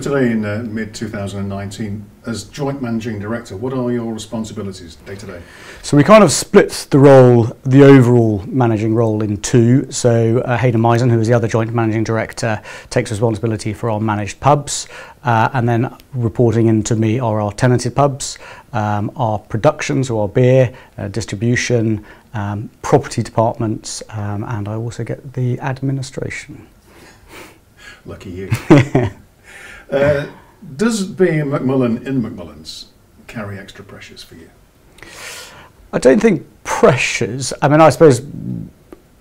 today in mid-2019 as Joint Managing Director. What are your responsibilities day to day? So we kind of split the role, the overall managing role, in two. So Hayden Misen, who is the other Joint Managing Director, takes responsibility for our managed pubs, and then reporting into me are our tenanted pubs, our production, so our beer, distribution, property departments, and I also get the administration. Lucky you. Does being a McMullen in McMullens carry extra pressures for you? I don't think pressures. I mean, I suppose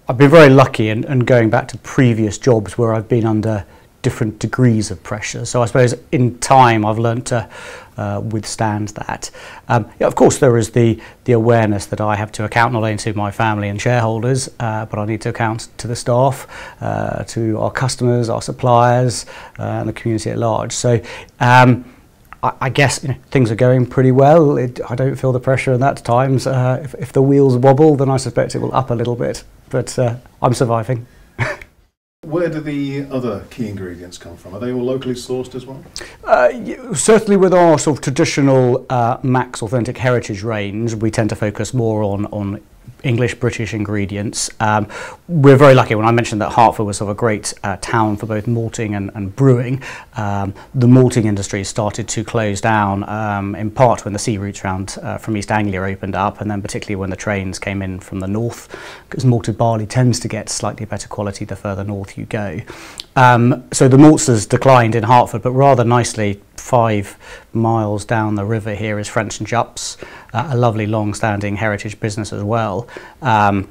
I've been very lucky and going back to previous jobs where I've been under different degrees of pressure. So I suppose in time I've learned to withstand that. Yeah, of course there is the awareness that I have to account not only to my family and shareholders, but I need to account to the staff, to our customers, our suppliers, and the community at large. So I guess things are going pretty well. I don't feel the pressure in that at times. If the wheels wobble, then I suspect it will up a little bit, but I'm surviving. Where do the other key ingredients come from? Are they all locally sourced as well? Certainly with our sort of traditional Max Authentic Heritage range, we tend to focus more on English, British ingredients. We're very lucky. When I mentioned that Hertford was sort of a great town for both malting and brewing, the malting industry started to close down in part when the sea routes round from East Anglia opened up, and then particularly when the trains came in from the north, because malted barley tends to get slightly better quality the further north you go. So the malts declined in Hertford, but rather nicely 5 miles down the river here is French and Jups, a lovely long-standing heritage business as well. And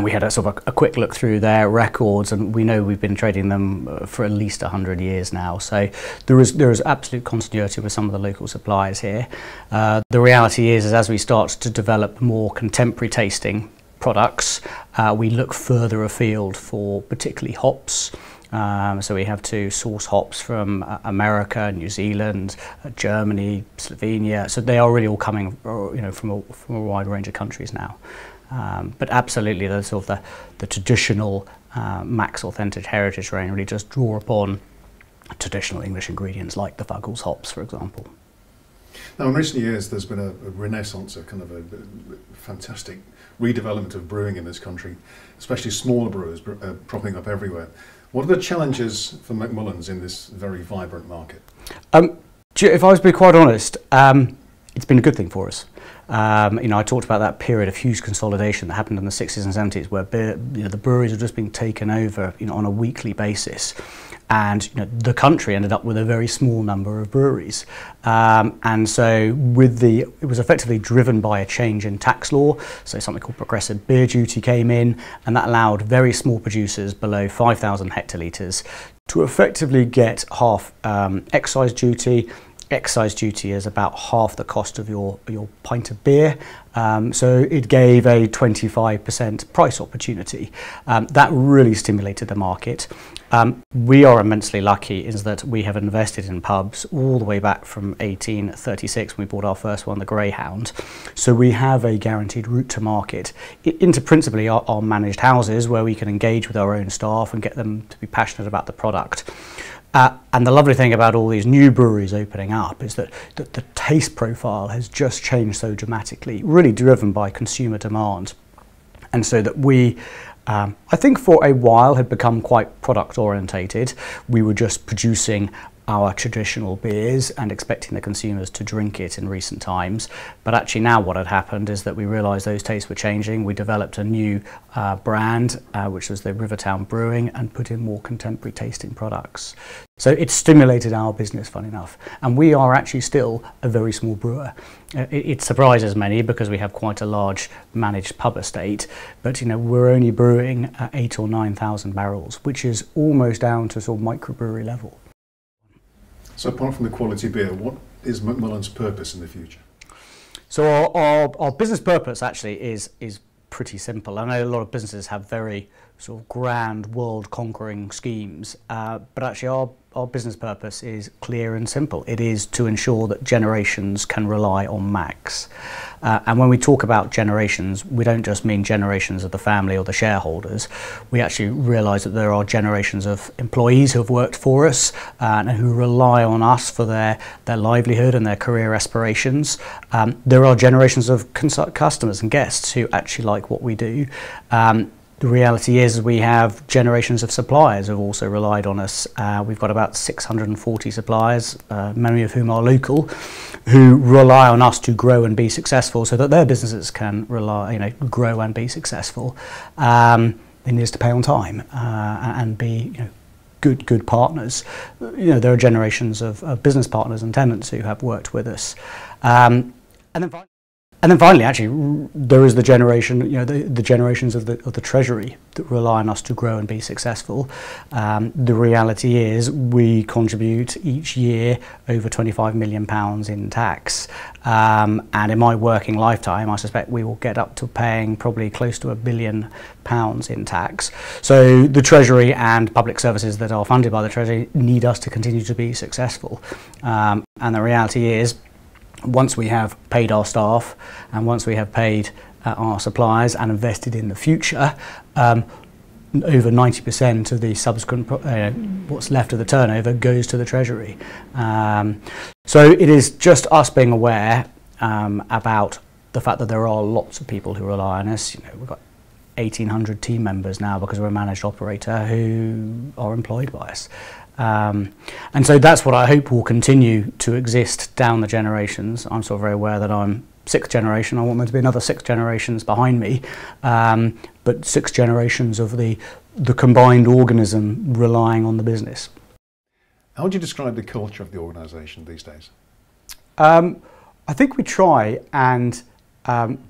we had a sort of a quick look through their records, and we know we've been trading them for at least 100 years now. So there is absolute continuity with some of the local suppliers here. The reality is as we start to develop more contemporary tasting products, we look further afield for particularly hops. So we have to source hops from America, New Zealand, Germany, Slovenia. So they are really all coming, from a wide range of countries now. But absolutely, the sort of the traditional Max Authentic Heritage range really just draw upon traditional English ingredients like the Fuggles hops, for example. Now, in recent years, there's been a renaissance, a kind of a fantastic redevelopment of brewing in this country, especially smaller brewers propping up everywhere. What are the challenges for McMullens in this very vibrant market? If I was to be quite honest, it's been a good thing for us. I talked about that period of huge consolidation that happened in the 60s and 70s, where the breweries were just being taken over, on a weekly basis, and the country ended up with a very small number of breweries. And so it was effectively driven by a change in tax law. So something called progressive beer duty came in, and that allowed very small producers below 5,000 hectolitres to effectively get half excise duty. Excise duty is about half the cost of your pint of beer, so it gave a 25% price opportunity. That really stimulated the market. We are immensely lucky is that we have invested in pubs all the way back from 1836 when we bought our first one, the Greyhound. So we have a guaranteed route to market into principally our managed houses, where we can engage with our own staff and get them to be passionate about the product. And the lovely thing about all these new breweries opening up is that the taste profile has just changed so dramatically, really driven by consumer demand. And so that we, I think for a while, had become quite product orientated. We were just producing our traditional beers and expecting the consumers to drink it in recent times. But actually now what had happened is that we realised those tastes were changing. We developed a new brand, which was the Rivertown Brewing, and put in more contemporary tasting products. So it stimulated our business, fun enough. And we are actually still a very small brewer. It surprises many because we have quite a large managed pub estate, but we're only brewing 8,000 or 9,000 barrels, which is almost down to sort of microbrewery level. So apart from the quality beer, what is McMullen's purpose in the future? So our business purpose actually is pretty simple. I know a lot of businesses have very sort of grand world-conquering schemes, but actually our business purpose is clear and simple. It is to ensure that generations can rely on Max. And when we talk about generations, we don't just mean generations of the family or the shareholders. We actually realise that there are generations of employees who have worked for us and who rely on us for their livelihood and their career aspirations. There are generations of customers and guests who actually like what we do. The reality is we have generations of suppliers who have also relied on us. We've got about 640 suppliers, many of whom are local, who rely on us to grow and be successful so that their businesses can grow and be successful. They need us to pay on time and be good partners. There are generations of business partners and tenants who have worked with us. And then finally, actually, there is the generation, the generations of the Treasury that rely on us to grow and be successful. The reality is we contribute each year over £25 million in tax. And in my working lifetime, I suspect we will get up to paying probably close to £1 billion in tax. So the Treasury and public services that are funded by the Treasury need us to continue to be successful. And the reality is, once we have paid our staff and once we have paid our suppliers and invested in the future, over 90% of the subsequent, what's left of the turnover goes to the Treasury. So it is just us being aware about the fact that there are lots of people who rely on us. We've got 1,800 team members now because we're a managed operator who are employed by us. And so that's what I hope will continue to exist down the generations. I'm sort of very aware that I'm 6th generation. I want there to be another 6 generations behind me, but 6 generations of the combined organism relying on the business. How would you describe the culture of the organisation these days? I think we try and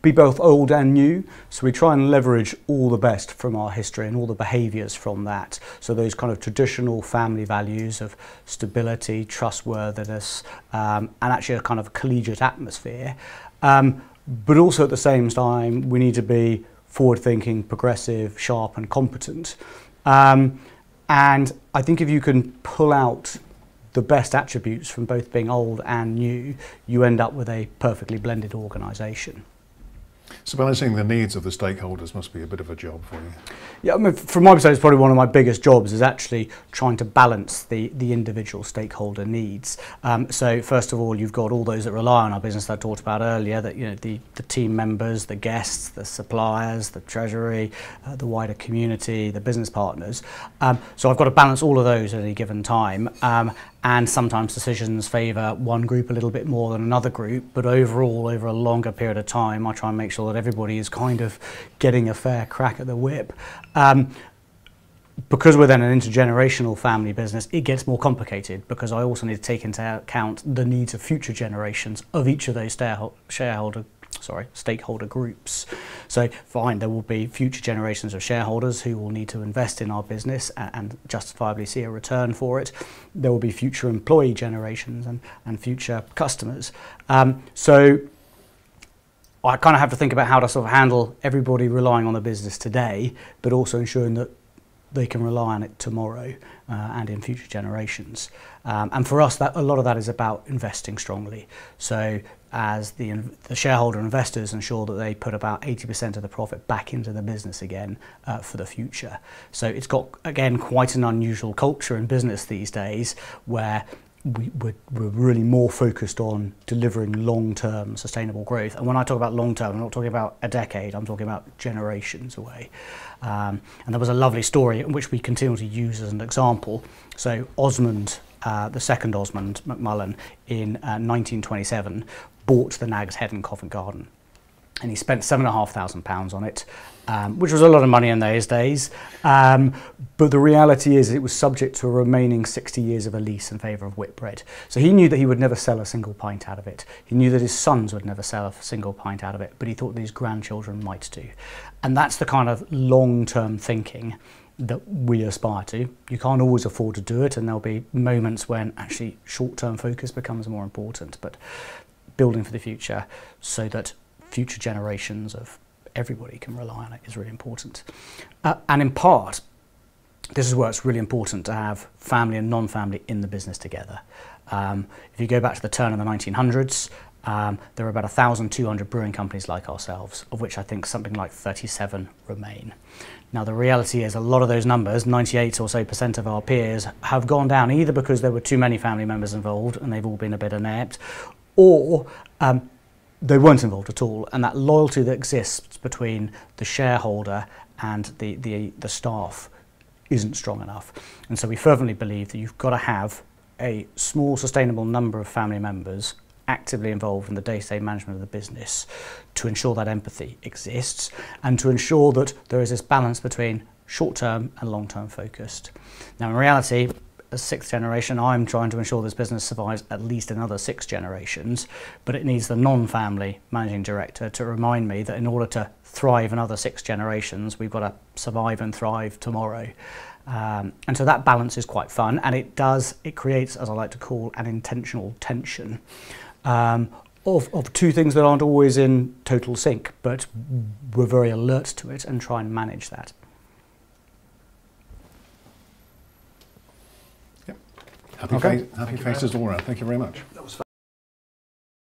be both old and new, so we try and leverage all the best from our history and all the behaviours from that. So those kind of traditional family values of stability, trustworthiness, and actually a kind of collegiate atmosphere. But also at the same time, we need to be forward-thinking, progressive, sharp and competent. And I think if you can pull out the best attributes from both being old and new, you end up with a perfectly blended organisation. So balancing the needs of the stakeholders must be a bit of a job for you. Yeah, I mean, from my perspective, it's probably one of my biggest jobs is actually trying to balance the individual stakeholder needs. So first of all, you've got all those that rely on our business that I talked about earlier, that the team members, the guests, the suppliers, the Treasury, the wider community, the business partners. So I've got to balance all of those at any given time. And sometimes decisions favour one group a little bit more than another group, but overall, over a longer period of time, I try and make sure that everybody is kind of getting a fair crack at the whip. Because we're then an intergenerational family business, it gets more complicated because I also need to take into account the needs of future generations of each of those stakeholder groups. So fine, there will be future generations of shareholders who will need to invest in our business and justifiably see a return for it. There will be future employee generations and future customers. So I kind of have to think about how to sort of handle everybody relying on the business today, but also ensuring that they can rely on it tomorrow and in future generations. And for us, a lot of that is about investing strongly. So as the shareholder investors ensure that they put about 80% of the profit back into the business again for the future. So it's got, again, quite an unusual culture in business these days where we're really more focused on delivering long-term sustainable growth. And when I talk about long-term, I'm not talking about a decade, I'm talking about generations away. And there was a lovely story in which we continue to use as an example. So Osmond, the second Osmond McMullen, in 1927, bought the Nag's Head in Covent Garden. And he spent £7,500 on it, which was a lot of money in those days. But the reality is it was subject to a remaining 60 years of a lease in favour of Whitbread. So he knew that he would never sell a single pint out of it. He knew that his sons would never sell a single pint out of it, but he thought that his grandchildren might do. And that's the kind of long-term thinking that we aspire to. You can't always afford to do it, and there'll be moments when actually short-term focus becomes more important, but building for the future so that future generations of everybody can rely on it is really important. And in part, this is where it's really important to have family and non-family in the business together. If you go back to the turn of the 1900s, there were about 1,200 brewing companies like ourselves, of which I think something like 37 remain. Now the reality is a lot of those numbers, 98% or so of our peers, have gone down either because there were too many family members involved and they've all been a bit inept, or they weren't involved at all, and that loyalty that exists between the shareholder and the staff isn't strong enough. And so we fervently believe that you've got to have a small sustainable number of family members actively involved in the day-to-day management of the business to ensure that empathy exists and to ensure that there is this balance between short-term and long-term focused. Now in reality, as sixth generation, I'm trying to ensure this business survives at least another 6 generations, but it needs the non-family managing director to remind me that in order to thrive another 6 generations, we've got to survive and thrive tomorrow. And so that balance is quite fun, and it creates, as I like to call, an intentional tension of two things that aren't always in total sync, but we're very alert to it and try and manage that. Happy faces all around. Thank you very much.